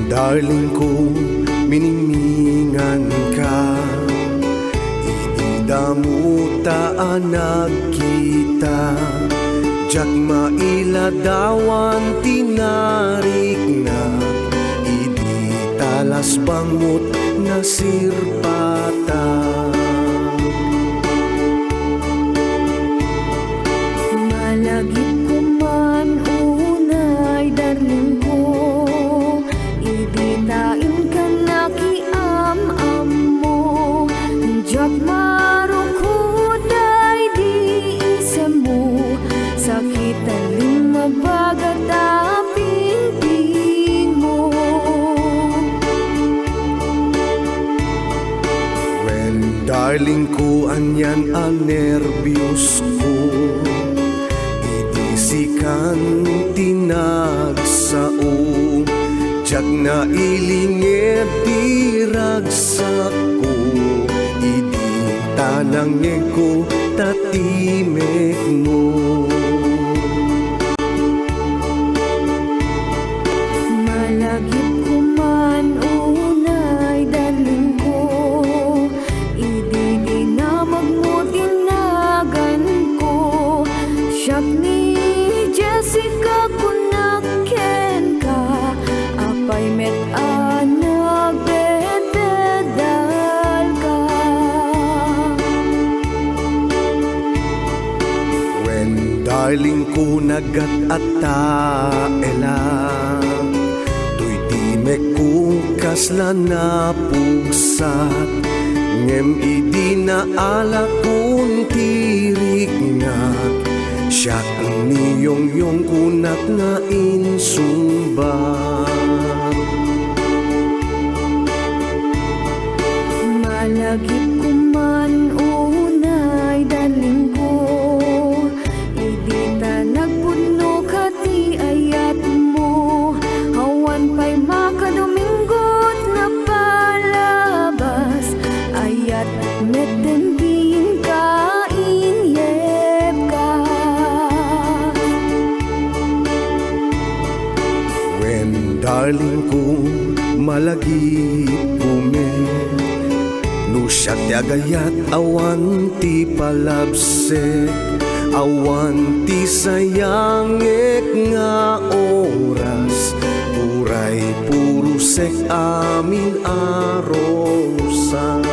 Darling ko, miningmingan ka, ididamutaan nagkita. Jak mailadawan tinarik na, idi talas bangot na sirpata. Malagip ko man unay darling ko, ibitain ka na kiam-am mo. Jak marukuday di isem mo, sakitan lima bagat aping-ping mo. When darling ko anyan ang nervyos ko, idisikan tinagsao. Jak na ilinged diragsak ko, idi tanangeg ko tatimek mo. Malagip ko man unay darling ko, ididinamag mo tinagan ko. Siyak ni Jessica kunaken ka, apay met nagbededal ka. When darling ko nagat-ata-ela, tuy timek ko kasla na pugsat. Ngem idi na ala kong tirignak, siyak niyong kunak na insumbat. Malagip ko man unay darling ko, idi ta nagpudno ka ti ayat mo. Hawan pa'y makadominggot na palabas, ayat metendin ka inyep ka. When darling ko malagip kume, no siya ti agayat awan ti palabsek, awan ti sayangek nga oras. Uray purusek amin arosas.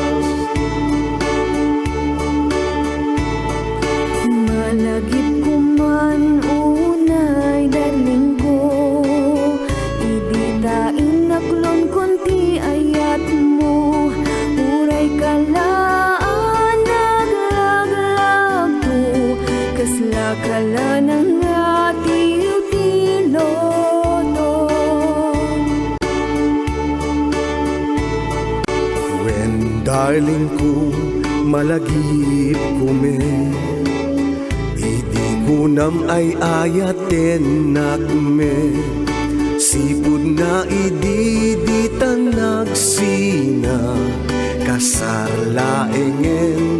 Malagip ko man unay darling ko, ibitain naklon konti ayat mo. Uray kalaan naglaglag to, kasla kala ng atiw tiloto. When darling ko malagip kume, idi kunam ay ayaten nakme. Sipud na ididita nagsina, kasarlaengen